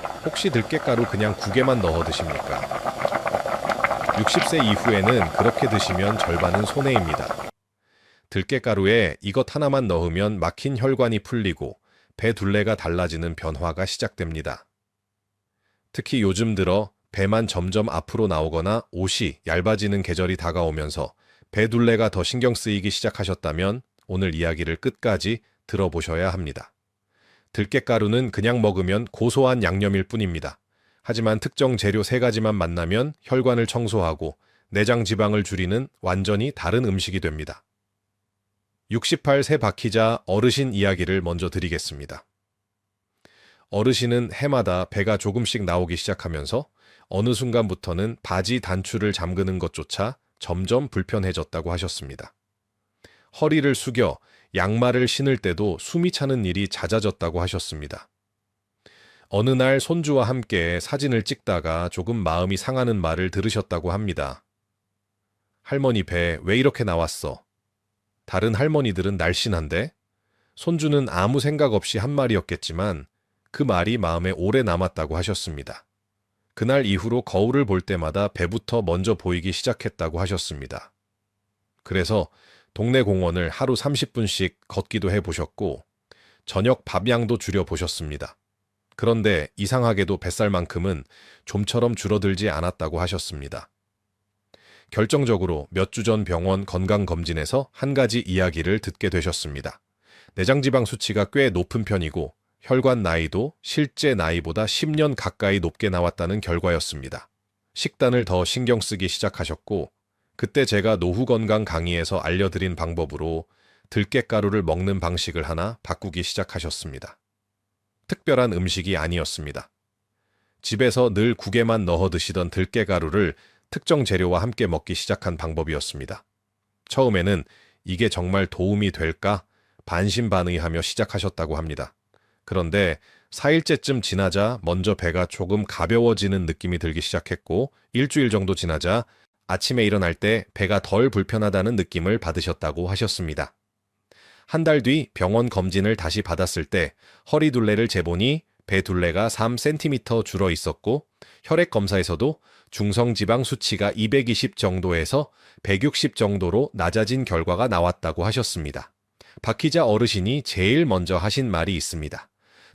혹시 들깨가루 그냥 국에만 넣어 드십니까? 60세 이후에는 그렇게 드시면 절반은 손해입니다. 들깨가루에 이것 하나만 넣으면 막힌 혈관이 풀리고 배 둘레가 달라지는 변화가 시작됩니다. 특히 요즘 들어 배만 점점 앞으로 나오거나 옷이 얇아지는 계절이 다가오면서 배 둘레가 더 신경 쓰이기 시작하셨다면 오늘 이야기를 끝까지 들어보셔야 합니다. 들깨가루는 그냥 먹으면 고소한 양념일 뿐입니다. 하지만 특정 재료 3가지만 만나면 혈관을 청소하고 내장 지방을 줄이는 완전히 다른 음식이 됩니다. 68세 박희자 어르신 이야기를 먼저 드리겠습니다. 어르신은 해마다 배가 조금씩 나오기 시작하면서 어느 순간부터는 바지 단추를 잠그는 것조차 점점 불편해졌다고 하셨습니다. 허리를 숙여 양말을 신을 때도 숨이 차는 일이 잦아졌다고 하셨습니다. 어느 날 손주와 함께 사진을 찍다가 조금 마음이 상하는 말을 들으셨다고 합니다. 할머니 배 왜 이렇게 나왔어? 다른 할머니들은 날씬한데? 손주는 아무 생각 없이 한 말이었겠지만 그 말이 마음에 오래 남았다고 하셨습니다. 그날 이후로 거울을 볼 때마다 배부터 먼저 보이기 시작했다고 하셨습니다. 그래서 동네 공원을 하루 30분씩 걷기도 해보셨고 저녁 밥양도 줄여보셨습니다. 그런데 이상하게도 뱃살만큼은 좀처럼 줄어들지 않았다고 하셨습니다. 결정적으로 몇 주 전 병원 건강검진에서 한 가지 이야기를 듣게 되셨습니다. 내장지방 수치가 꽤 높은 편이고 혈관 나이도 실제 나이보다 10년 가까이 높게 나왔다는 결과였습니다. 식단을 더 신경 쓰기 시작하셨고 그때 제가 노후 건강 강의에서 알려드린 방법으로 들깨가루를 먹는 방식을 하나 바꾸기 시작하셨습니다. 특별한 음식이 아니었습니다. 집에서 늘 국에만 넣어 드시던 들깨가루를 특정 재료와 함께 먹기 시작한 방법이었습니다. 처음에는 이게 정말 도움이 될까 반신반의하며 시작하셨다고 합니다. 그런데 4일째쯤 지나자 먼저 배가 조금 가벼워지는 느낌이 들기 시작했고 일주일 정도 지나자 아침에 일어날 때 배가 덜 불편하다는 느낌을 받으셨다고 하셨습니다. 한 달 뒤 병원 검진을 다시 받았을 때 허리 둘레를 재보니 배 둘레가 3cm 줄어 있었고 혈액 검사에서도 중성지방 수치가 220 정도에서 160 정도로 낮아진 결과가 나왔다고 하셨습니다. 박희자 어르신이 제일 먼저 하신 말이 있습니다.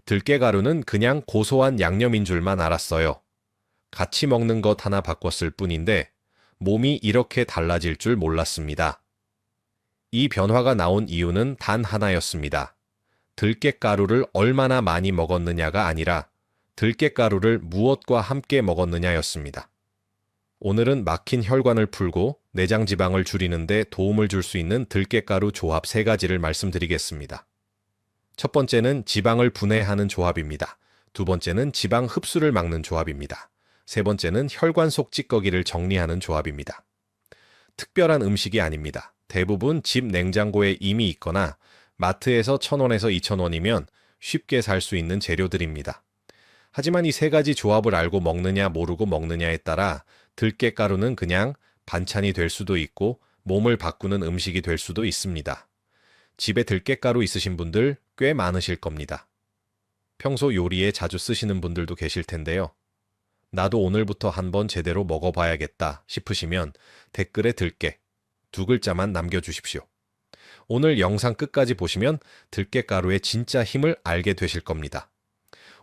들깨가루는 그냥 고소한 양념인 줄만 알았어요. 같이 먹는 것 하나 바꿨을 뿐인데 몸이 이렇게 달라질 줄 몰랐습니다. 이 변화가 나온 이유는 단 하나였습니다. 들깨가루를 얼마나 많이 먹었느냐가 아니라 들깨가루를 무엇과 함께 먹었느냐였습니다. 오늘은 막힌 혈관을 풀고 내장 지방을 줄이는 데 도움을 줄 수 있는 들깨가루 조합 3가지를 말씀드리겠습니다. 첫 번째는 지방을 분해하는 조합입니다. 두 번째는 지방 흡수를 막는 조합입니다. 세 번째는 혈관 속 찌꺼기를 정리하는 조합입니다. 특별한 음식이 아닙니다. 대부분 집 냉장고에 이미 있거나 마트에서 1,000원에서 2,000원이면 쉽게 살 수 있는 재료들입니다. 하지만 이 3가지 조합을 알고 먹느냐 모르고 먹느냐에 따라 들깨가루는 그냥 반찬이 될 수도 있고 몸을 바꾸는 음식이 될 수도 있습니다. 집에 들깨가루 있으신 분들 꽤 많으실 겁니다. 평소 요리에 자주 쓰시는 분들도 계실 텐데요. 나도 오늘부터 한번 제대로 먹어봐야겠다 싶으시면 댓글에 들깨 2글자만 남겨주십시오. 오늘 영상 끝까지 보시면 들깨가루의 진짜 힘을 알게 되실 겁니다.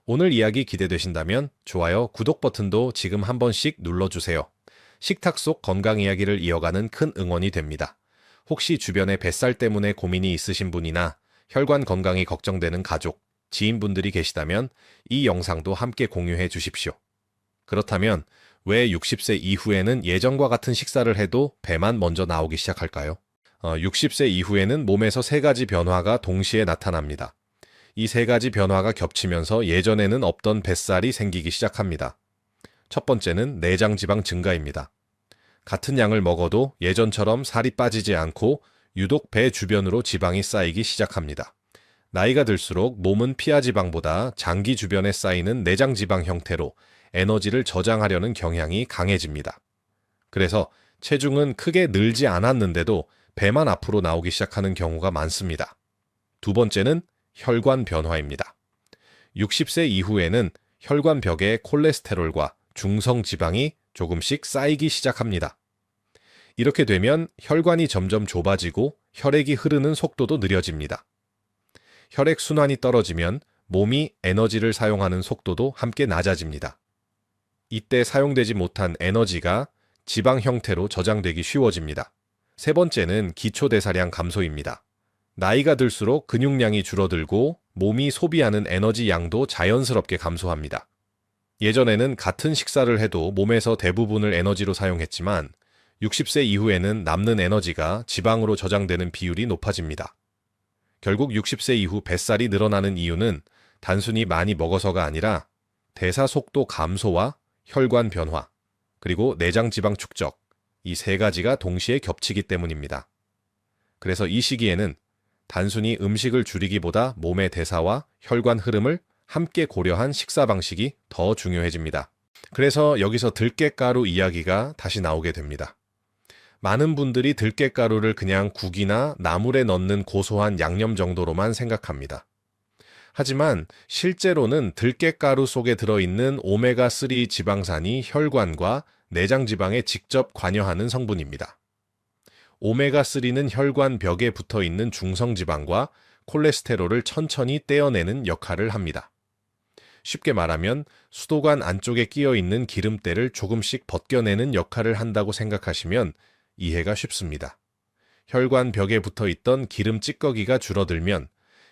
오늘 이야기 기대되신다면 좋아요, 구독 버튼도 지금 한 번씩 눌러주세요. 식탁 속 건강 이야기를 이어가는 큰 응원이 됩니다. 혹시 주변에 뱃살 때문에 고민이 있으신 분이나 혈관 건강이 걱정되는 가족, 지인분들이 계시다면 이 영상도 함께 공유해 주십시오. 그렇다면 왜 60세 이후에는 예전과 같은 식사를 해도 배만 먼저 나오기 시작할까요? 60세 이후에는 몸에서 3가지 변화가 동시에 나타납니다. 이 3가지 변화가 겹치면서 예전에는 없던 뱃살이 생기기 시작합니다. 첫 번째는 내장지방 증가입니다. 같은 양을 먹어도 예전처럼 살이 빠지지 않고 유독 배 주변으로 지방이 쌓이기 시작합니다. 나이가 들수록 몸은 피하지방보다 장기 주변에 쌓이는 내장지방 형태로 에너지를 저장하려는 경향이 강해집니다. 그래서 체중은 크게 늘지 않았는데도 배만 앞으로 나오기 시작하는 경우가 많습니다. 두 번째는 혈관 변화입니다. 60세 이후에는 혈관 벽에 콜레스테롤과 중성 지방이 조금씩 쌓이기 시작합니다. 이렇게 되면 혈관이 점점 좁아지고 혈액이 흐르는 속도도 느려집니다. 혈액 순환이 떨어지면 몸이 에너지를 사용하는 속도도 함께 낮아집니다. 이때 사용되지 못한 에너지가 지방 형태로 저장되기 쉬워집니다. 세 번째는 기초대사량 감소입니다. 나이가 들수록 근육량이 줄어들고 몸이 소비하는 에너지 양도 자연스럽게 감소합니다. 예전에는 같은 식사를 해도 몸에서 대부분을 에너지로 사용했지만 60세 이후에는 남는 에너지가 지방으로 저장되는 비율이 높아집니다. 결국 60세 이후 뱃살이 늘어나는 이유는 단순히 많이 먹어서가 아니라 대사 속도 감소와 혈관 변화, 그리고 내장 지방 축적, 이 세 가지가 동시에 겹치기 때문입니다. 그래서 이 시기에는 단순히 음식을 줄이기보다 몸의 대사와 혈관 흐름을 함께 고려한 식사 방식이 더 중요해집니다. 그래서 여기서 들깨가루 이야기가 다시 나오게 됩니다. 많은 분들이 들깨가루를 그냥 국이나 나물에 넣는 고소한 양념 정도로만 생각합니다. 하지만 실제로는 들깨가루 속에 들어있는 오메가3 지방산이 혈관과 내장 지방에 직접 관여하는 성분입니다. 오메가3는 혈관 벽에 붙어있는 중성지방과 콜레스테롤을 천천히 떼어내는 역할을 합니다. 쉽게 말하면 수도관 안쪽에 끼어있는 기름때를 조금씩 벗겨내는 역할을 한다고 생각하시면 이해가 쉽습니다. 혈관 벽에 붙어있던 기름 찌꺼기가 줄어들면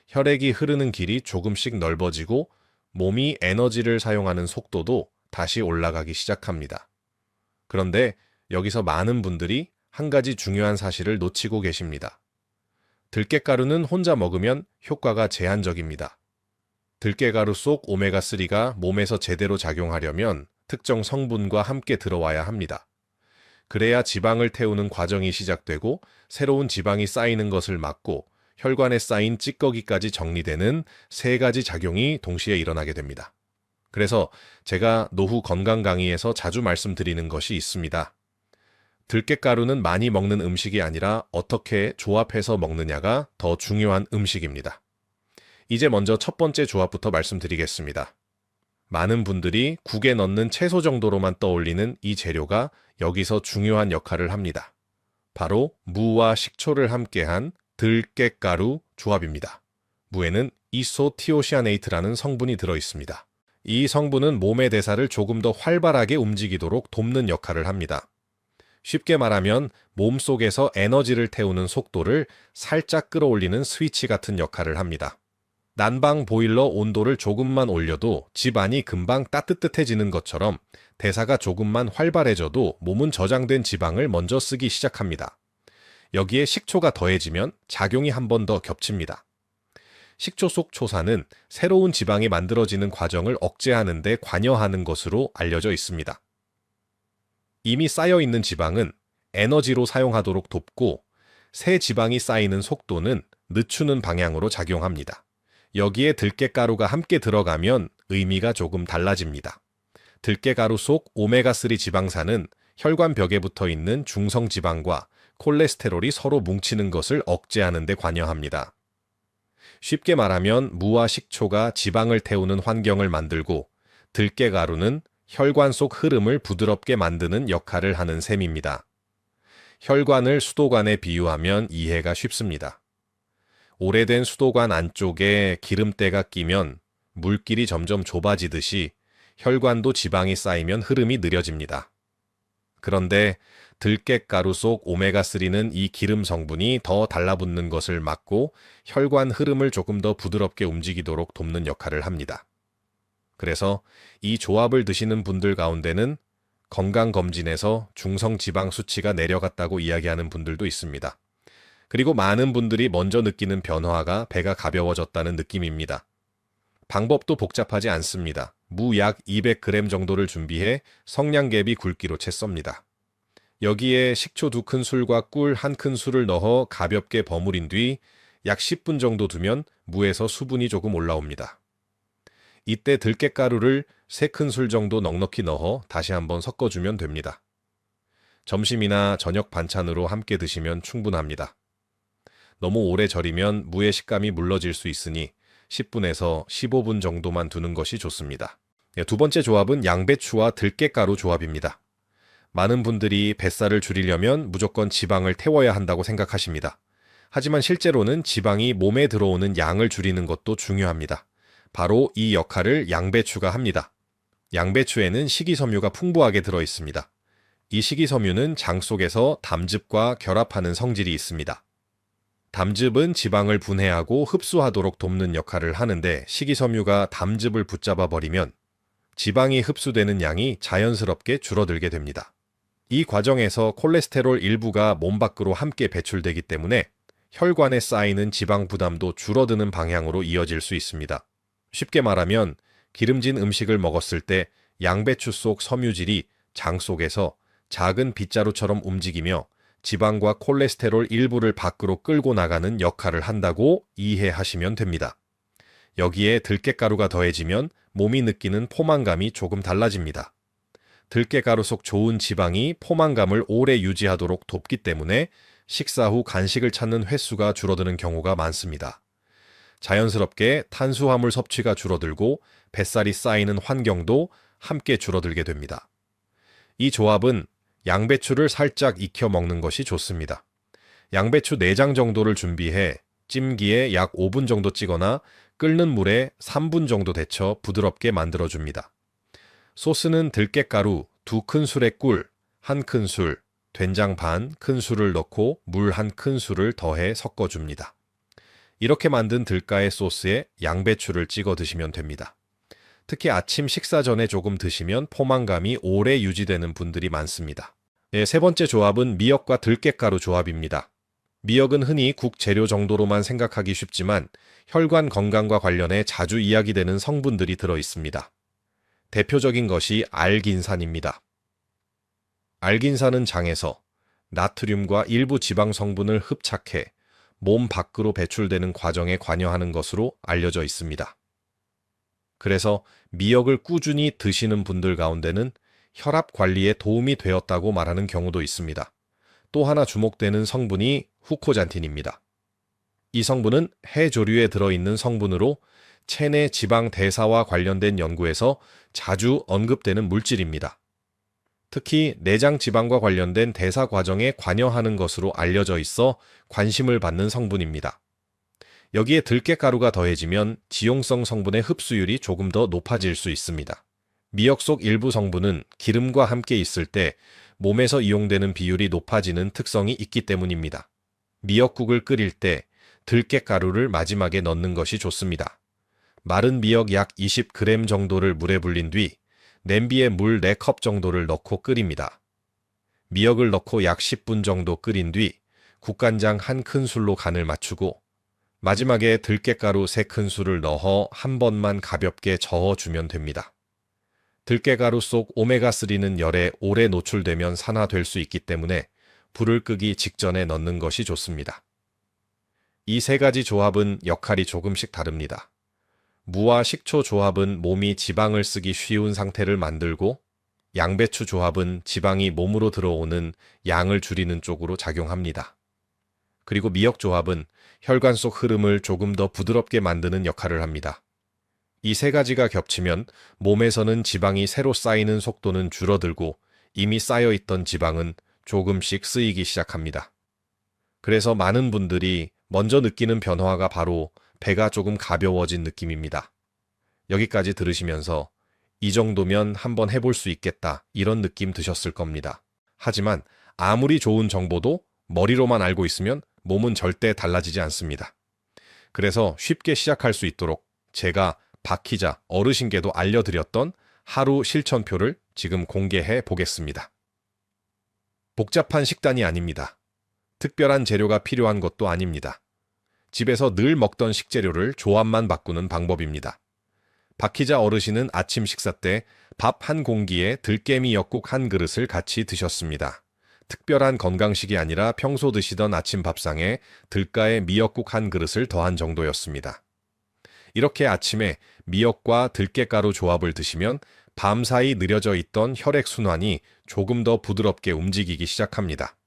혈액이 흐르는 길이 조금씩 넓어지고 몸이 에너지를 사용하는 속도도 다시 올라가기 시작합니다. 그런데 여기서 많은 분들이 한 가지 중요한 사실을 놓치고 계십니다. 들깨가루는 혼자 먹으면 효과가 제한적입니다. 들깨가루 속 오메가3가 몸에서 제대로 작용하려면 특정 성분과 함께 들어와야 합니다. 그래야 지방을 태우는 과정이 시작되고 새로운 지방이 쌓이는 것을 막고 혈관에 쌓인 찌꺼기까지 정리되는 세 가지 작용이 동시에 일어나게 됩니다. 그래서 제가 노후 건강 강의에서 자주 말씀드리는 것이 있습니다. 들깨가루는 많이 먹는 음식이 아니라 어떻게 조합해서 먹느냐가 더 중요한 음식입니다. 이제 먼저 첫 번째 조합부터 말씀드리겠습니다. 많은 분들이 국에 넣는 채소 정도로만 떠올리는 이 재료가 여기서 중요한 역할을 합니다. 바로 무와 식초를 함께한 들깨가루 조합입니다. 무에는 이소티오시아네이트라는 성분이 들어있습니다. 이 성분은 몸의 대사를 조금 더 활발하게 움직이도록 돕는 역할을 합니다. 쉽게 말하면 몸속에서 에너지를 태우는 속도를 살짝 끌어올리는 스위치 같은 역할을 합니다. 난방 보일러 온도를 조금만 올려도 집안이 금방 따뜻해지는 것처럼 대사가 조금만 활발해져도 몸은 저장된 지방을 먼저 쓰기 시작합니다. 여기에 식초가 더해지면 작용이 한 번 더 겹칩니다. 식초 속 초산은 새로운 지방이 만들어지는 과정을 억제하는 데 관여하는 것으로 알려져 있습니다. 이미 쌓여있는 지방은 에너지로 사용하도록 돕고 새 지방이 쌓이는 속도는 늦추는 방향으로 작용합니다. 여기에 들깨가루가 함께 들어가면 의미가 조금 달라집니다. 들깨가루 속 오메가3 지방산은 혈관 벽에 붙어 있는 중성지방과 콜레스테롤이 서로 뭉치는 것을 억제하는 데 관여합니다. 쉽게 말하면 무와 식초가 지방을 태우는 환경을 만들고 들깨가루는 혈관 속 흐름을 부드럽게 만드는 역할을 하는 셈입니다. 혈관을 수도관에 비유하면 이해가 쉽습니다. 오래된 수도관 안쪽에 기름때가 끼면 물길이 점점 좁아지듯이 혈관도 지방이 쌓이면 흐름이 느려집니다. 그런데 들깨가루 속 오메가3는 이 기름 성분이 더 달라붙는 것을 막고 혈관 흐름을 조금 더 부드럽게 움직이도록 돕는 역할을 합니다. 그래서 이 조합을 드시는 분들 가운데는 건강검진에서 중성지방 수치가 내려갔다고 이야기하는 분들도 있습니다. 그리고 많은 분들이 먼저 느끼는 변화가 배가 가벼워졌다는 느낌입니다. 방법도 복잡하지 않습니다. 무 약 200g 정도를 준비해 성냥개비 굵기로 채 썹니다. 여기에 식초 2큰술과 꿀 1큰술을 넣어 가볍게 버무린 뒤 약 10분 정도 두면 무에서 수분이 조금 올라옵니다. 이때 들깨가루를 3큰술 정도 넉넉히 넣어 다시 한번 섞어주면 됩니다. 점심이나 저녁 반찬으로 함께 드시면 충분합니다. 너무 오래 절이면 무의 식감이 물러질 수 있으니 10분에서 15분 정도만 두는 것이 좋습니다. 두 번째 조합은 양배추와 들깨가루 조합입니다. 많은 분들이 뱃살을 줄이려면 무조건 지방을 태워야 한다고 생각하십니다. 하지만 실제로는 지방이 몸에 들어오는 양을 줄이는 것도 중요합니다. 바로 이 역할을 양배추가 합니다. 양배추에는 식이섬유가 풍부하게 들어 있습니다. 이 식이섬유는 장 속에서 담즙과 결합하는 성질이 있습니다. 담즙은 지방을 분해하고 흡수하도록 돕는 역할을 하는데 식이섬유가 담즙을 붙잡아 버리면 지방이 흡수되는 양이 자연스럽게 줄어들게 됩니다. 이 과정에서 콜레스테롤 일부가 몸 밖으로 함께 배출되기 때문에 혈관에 쌓이는 지방 부담도 줄어드는 방향으로 이어질 수 있습니다. 쉽게 말하면 기름진 음식을 먹었을 때 양배추 속 섬유질이 장 속에서 작은 빗자루처럼 움직이며 지방과 콜레스테롤 일부를 밖으로 끌고 나가는 역할을 한다고 이해하시면 됩니다. 여기에 들깨가루가 더해지면 몸이 느끼는 포만감이 조금 달라집니다. 들깨가루 속 좋은 지방이 포만감을 오래 유지하도록 돕기 때문에 식사 후 간식을 찾는 횟수가 줄어드는 경우가 많습니다. 자연스럽게 탄수화물 섭취가 줄어들고 뱃살이 쌓이는 환경도 함께 줄어들게 됩니다. 이 조합은 양배추를 살짝 익혀 먹는 것이 좋습니다. 양배추 4장 정도를 준비해 찜기에 약 5분 정도 찌거나 끓는 물에 3분 정도 데쳐 부드럽게 만들어줍니다. 소스는 들깨가루 2큰술의 꿀, 1큰술, 된장 반 큰술을 넣고 물 1큰술을 더해 섞어줍니다. 이렇게 만든 들깨의 소스에 양배추를 찍어 드시면 됩니다. 특히 아침 식사 전에 조금 드시면 포만감이 오래 유지되는 분들이 많습니다. 세 번째 조합은 미역과 들깨가루 조합입니다. 미역은 흔히 국 재료 정도로만 생각하기 쉽지만 혈관 건강과 관련해 자주 이야기되는 성분들이 들어 있습니다. 대표적인 것이 알긴산입니다. 알긴산은 장에서 나트륨과 일부 지방 성분을 흡착해 몸 밖으로 배출되는 과정에 관여하는 것으로 알려져 있습니다. 그래서 미역을 꾸준히 드시는 분들 가운데는 혈압 관리에 도움이 되었다고 말하는 경우도 있습니다. 또 하나 주목되는 성분이 후코잔틴입니다. 이 성분은 해조류에 들어있는 성분으로 체내 지방 대사와 관련된 연구에서 자주 언급되는 물질입니다. 특히 내장 지방과 관련된 대사 과정에 관여하는 것으로 알려져 있어 관심을 받는 성분입니다. 여기에 들깨가루가 더해지면 지용성 성분의 흡수율이 조금 더 높아질 수 있습니다. 미역 속 일부 성분은 기름과 함께 있을 때 몸에서 이용되는 비율이 높아지는 특성이 있기 때문입니다. 미역국을 끓일 때 들깨가루를 마지막에 넣는 것이 좋습니다. 마른 미역 약 20g 정도를 물에 불린 뒤 냄비에 물 4컵 정도를 넣고 끓입니다. 미역을 넣고 약 10분 정도 끓인 뒤 국간장 1큰술로 간을 맞추고 마지막에 들깨가루 3큰술을 넣어 한 번만 가볍게 저어주면 됩니다. 들깨가루 속 오메가3는 열에 오래 노출되면 산화될 수 있기 때문에 불을 끄기 직전에 넣는 것이 좋습니다. 이 3가지 조합은 역할이 조금씩 다릅니다. 무와 식초 조합은 몸이 지방을 쓰기 쉬운 상태를 만들고 양배추 조합은 지방이 몸으로 들어오는 양을 줄이는 쪽으로 작용합니다. 그리고 미역 조합은 혈관 속 흐름을 조금 더 부드럽게 만드는 역할을 합니다. 이 3가지가 겹치면 몸에서는 지방이 새로 쌓이는 속도는 줄어들고 이미 쌓여있던 지방은 조금씩 쓰이기 시작합니다. 그래서 많은 분들이 먼저 느끼는 변화가 바로 배가 조금 가벼워진 느낌입니다. 여기까지 들으시면서 이 정도면 한번 해볼 수 있겠다 이런 느낌 드셨을 겁니다. 하지만 아무리 좋은 정보도 머리로만 알고 있으면 몸은 절대 달라지지 않습니다. 그래서 쉽게 시작할 수 있도록 제가 박희자 어르신께도 알려드렸던 하루 실천표를 지금 공개해 보겠습니다. 복잡한 식단이 아닙니다. 특별한 재료가 필요한 것도 아닙니다. 집에서 늘 먹던 식재료를 조합만 바꾸는 방법입니다. 박희자 어르신은 아침 식사 때 밥 1공기에 들깨미역국 1그릇을 같이 드셨습니다. 특별한 건강식이 아니라 평소 드시던 아침 밥상에 들깨의 미역국 1그릇을 더한 정도였습니다. 이렇게 아침에 미역과 들깨가루 조합을 드시면 밤사이 느려져 있던 혈액순환이 조금 더 부드럽게 움직이기 시작합니다.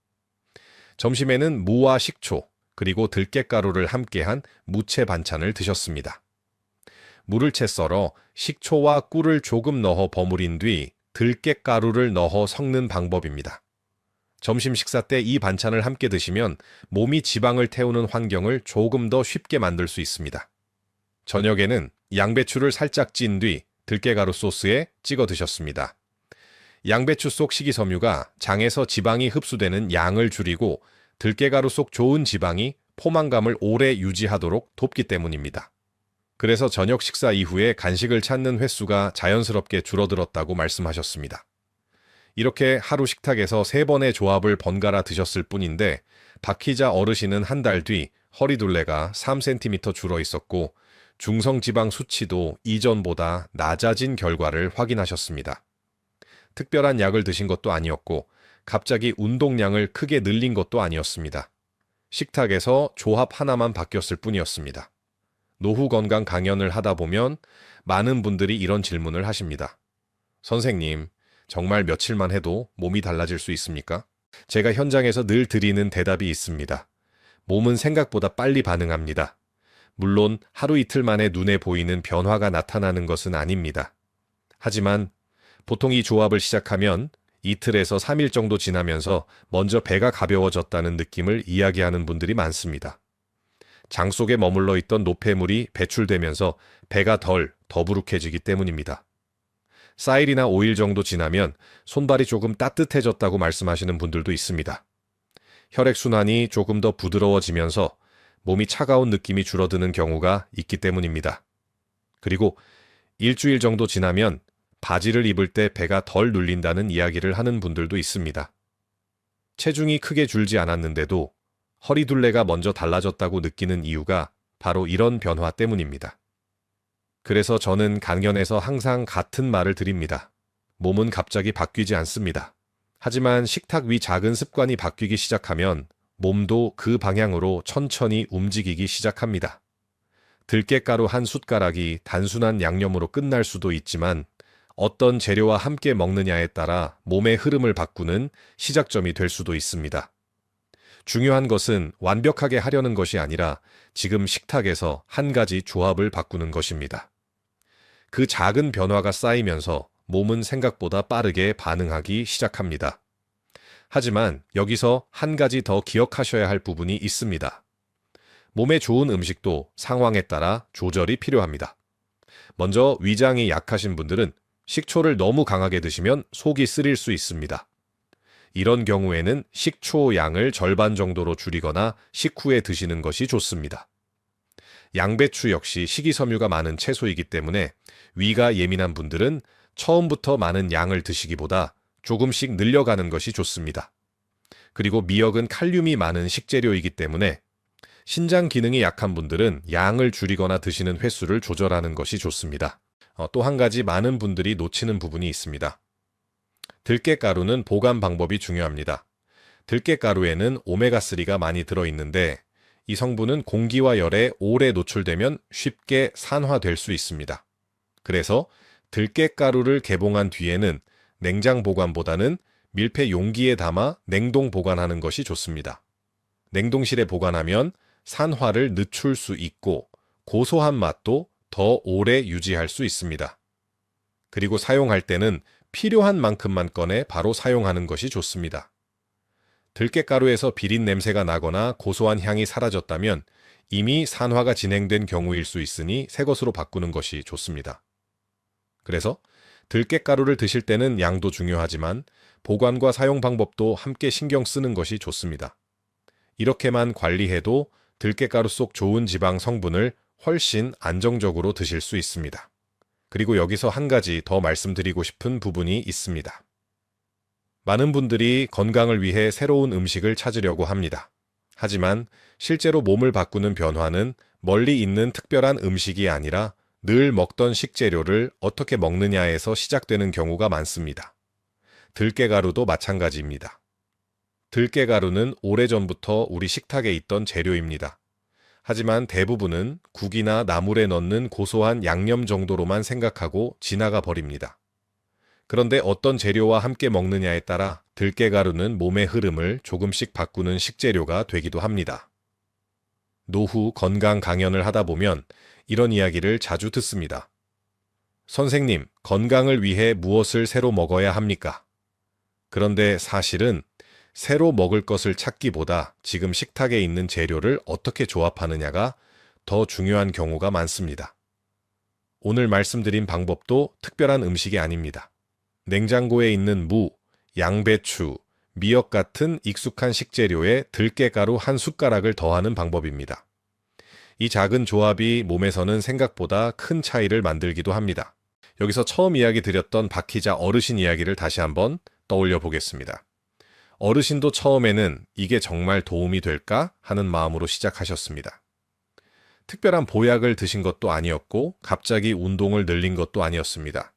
점심에는 무와 식초, 그리고 들깨가루를 함께한 무채 반찬을 드셨습니다. 물을 채 썰어 식초와 꿀을 조금 넣어 버무린 뒤 들깨가루를 넣어 섞는 방법입니다. 점심 식사 때 이 반찬을 함께 드시면 몸이 지방을 태우는 환경을 조금 더 쉽게 만들 수 있습니다. 저녁에는 양배추를 살짝 찐 뒤 들깨가루 소스에 찍어 드셨습니다. 양배추 속 식이섬유가 장에서 지방이 흡수되는 양을 줄이고 들깨가루 속 좋은 지방이 포만감을 오래 유지하도록 돕기 때문입니다. 그래서 저녁 식사 이후에 간식을 찾는 횟수가 자연스럽게 줄어들었다고 말씀하셨습니다. 이렇게 하루 식탁에서 3번의 조합을 번갈아 드셨을 뿐인데 박희자 어르신은 한 달 뒤 허리둘레가 3cm 줄어 있었고 중성지방 수치도 이전보다 낮아진 결과를 확인하셨습니다. 특별한 약을 드신 것도 아니었고 갑자기 운동량을 크게 늘린 것도 아니었습니다. 식탁에서 조합 하나만 바뀌었을 뿐이었습니다. 노후 건강 강연을 하다 보면 많은 분들이 이런 질문을 하십니다. 선생님, 정말 며칠만 해도 몸이 달라질 수 있습니까? 제가 현장에서 늘 드리는 대답이 있습니다. 몸은 생각보다 빨리 반응합니다. 물론 하루 이틀 만에 눈에 보이는 변화가 나타나는 것은 아닙니다. 하지만 보통 이 조합을 시작하면 이틀에서 3일 정도 지나면서 먼저 배가 가벼워졌다는 느낌을 이야기하는 분들이 많습니다. 장 속에 머물러 있던 노폐물이 배출되면서 배가 덜 더부룩해지기 때문입니다. 4일이나 5일 정도 지나면 손발이 조금 따뜻해졌다고 말씀하시는 분들도 있습니다. 혈액순환이 조금 더 부드러워지면서 몸이 차가운 느낌이 줄어드는 경우가 있기 때문입니다. 그리고 일주일 정도 지나면 바지를 입을 때 배가 덜 눌린다는 이야기를 하는 분들도 있습니다. 체중이 크게 줄지 않았는데도 허리둘레가 먼저 달라졌다고 느끼는 이유가 바로 이런 변화 때문입니다. 그래서 저는 강연에서 항상 같은 말을 드립니다. 몸은 갑자기 바뀌지 않습니다. 하지만 식탁 위 작은 습관이 바뀌기 시작하면 몸도 그 방향으로 천천히 움직이기 시작합니다. 들깨가루 한 숟가락이 단순한 양념으로 끝날 수도 있지만 어떤 재료와 함께 먹느냐에 따라 몸의 흐름을 바꾸는 시작점이 될 수도 있습니다. 중요한 것은 완벽하게 하려는 것이 아니라 지금 식탁에서 한 가지 조합을 바꾸는 것입니다. 그 작은 변화가 쌓이면서 몸은 생각보다 빠르게 반응하기 시작합니다. 하지만 여기서 한 가지 더 기억하셔야 할 부분이 있습니다. 몸에 좋은 음식도 상황에 따라 조절이 필요합니다. 먼저 위장이 약하신 분들은 식초를 너무 강하게 드시면 속이 쓰릴 수 있습니다. 이런 경우에는 식초 양을 절반 정도로 줄이거나 식후에 드시는 것이 좋습니다. 양배추 역시 식이섬유가 많은 채소이기 때문에 위가 예민한 분들은 처음부터 많은 양을 드시기보다 조금씩 늘려가는 것이 좋습니다. 그리고 미역은 칼륨이 많은 식재료이기 때문에 신장 기능이 약한 분들은 양을 줄이거나 드시는 횟수를 조절하는 것이 좋습니다. 또 한 가지 많은 분들이 놓치는 부분이 있습니다. 들깨가루는 보관 방법이 중요합니다. 들깨가루에는 오메가3가 많이 들어있는데 이 성분은 공기와 열에 오래 노출되면 쉽게 산화될 수 있습니다. 그래서 들깨가루를 개봉한 뒤에는 냉장 보관보다는 밀폐 용기에 담아 냉동 보관하는 것이 좋습니다. 냉동실에 보관하면 산화를 늦출 수 있고 고소한 맛도 더 오래 유지할 수 있습니다. 그리고 사용할 때는 필요한 만큼만 꺼내 바로 사용하는 것이 좋습니다. 들깨가루에서 비린 냄새가 나거나 고소한 향이 사라졌다면 이미 산화가 진행된 경우일 수 있으니 새 것으로 바꾸는 것이 좋습니다. 그래서 들깨가루를 드실 때는 양도 중요하지만 보관과 사용 방법도 함께 신경 쓰는 것이 좋습니다. 이렇게만 관리해도 들깨가루 속 좋은 지방 성분을 훨씬 안정적으로 드실 수 있습니다. 그리고 여기서 한 가지 더 말씀드리고 싶은 부분이 있습니다. 많은 분들이 건강을 위해 새로운 음식을 찾으려고 합니다. 하지만 실제로 몸을 바꾸는 변화는 멀리 있는 특별한 음식이 아니라 늘 먹던 식재료를 어떻게 먹느냐에서 시작되는 경우가 많습니다. 들깨가루도 마찬가지입니다. 들깨가루는 오래전부터 우리 식탁에 있던 재료입니다. 하지만 대부분은 국이나 나물에 넣는 고소한 양념 정도로만 생각하고 지나가 버립니다. 그런데 어떤 재료와 함께 먹느냐에 따라 들깨가루는 몸의 흐름을 조금씩 바꾸는 식재료가 되기도 합니다. 노후 건강 강연을 하다 보면 이런 이야기를 자주 듣습니다. 선생님, 건강을 위해 무엇을 새로 먹어야 합니까? 그런데 사실은 새로 먹을 것을 찾기보다 지금 식탁에 있는 재료를 어떻게 조합하느냐가 더 중요한 경우가 많습니다. 오늘 말씀드린 방법도 특별한 음식이 아닙니다. 냉장고에 있는 무, 양배추, 미역 같은 익숙한 식재료에 들깨가루 한 숟가락을 더하는 방법입니다. 이 작은 조합이 몸에서는 생각보다 큰 차이를 만들기도 합니다. 여기서 처음 이야기 드렸던 박희자 어르신 이야기를 다시 한번 떠올려 보겠습니다. 어르신도 처음에는 이게 정말 도움이 될까 하는 마음으로 시작하셨습니다. 특별한 보약을 드신 것도 아니었고 갑자기 운동을 늘린 것도 아니었습니다.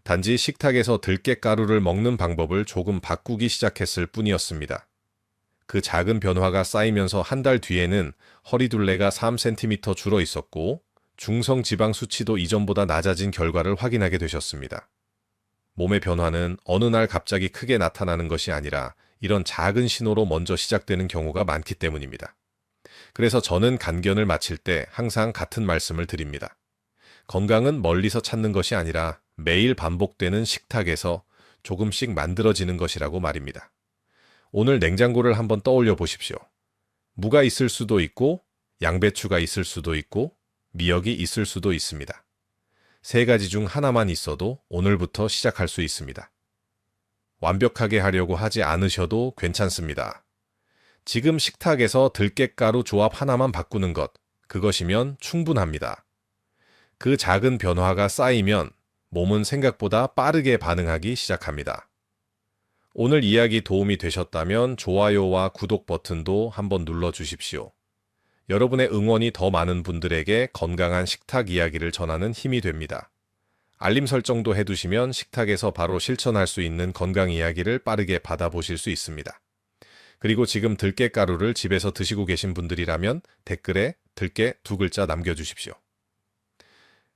단지 식탁에서 들깨가루를 먹는 방법을 조금 바꾸기 시작했을 뿐이었습니다. 그 작은 변화가 쌓이면서 한 달 뒤에는 허리둘레가 3cm 줄어 있었고 중성 지방 수치도 이전보다 낮아진 결과를 확인하게 되셨습니다. 몸의 변화는 어느 날 갑자기 크게 나타나는 것이 아니라 이런 작은 신호로 먼저 시작되는 경우가 많기 때문입니다. 그래서 저는 간견을 마칠 때 항상 같은 말씀을 드립니다. 건강은 멀리서 찾는 것이 아니라 매일 반복되는 식탁에서 조금씩 만들어지는 것이라고 말입니다. 오늘 냉장고를 한번 떠올려 보십시오. 무가 있을 수도 있고 양배추가 있을 수도 있고 미역이 있을 수도 있습니다. 세 가지 중 하나만 있어도 오늘부터 시작할 수 있습니다. 완벽하게 하려고 하지 않으셔도 괜찮습니다. 지금 식탁에서 들깨가루 조합 하나만 바꾸는 것, 그것이면 충분합니다. 그 작은 변화가 쌓이면 몸은 생각보다 빠르게 반응하기 시작합니다. 오늘 이야기 도움이 되셨다면 좋아요와 구독 버튼도 한번 눌러주십시오. 여러분의 응원이 더 많은 분들에게 건강한 식탁 이야기를 전하는 힘이 됩니다. 알림 설정도 해두시면 식탁에서 바로 실천할 수 있는 건강 이야기를 빠르게 받아보실 수 있습니다. 그리고 지금 들깨가루를 집에서 드시고 계신 분들이라면 댓글에 들깨 2글자 남겨주십시오.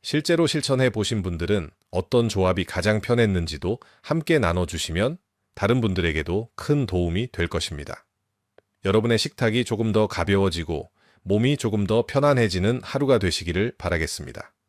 실제로 실천해 보신 분들은 어떤 조합이 가장 편했는지도 함께 나눠주시면 다른 분들에게도 큰 도움이 될 것입니다. 여러분의 식탁이 조금 더 가벼워지고 몸이 조금 더 편안해지는 하루가 되시기를 바라겠습니다.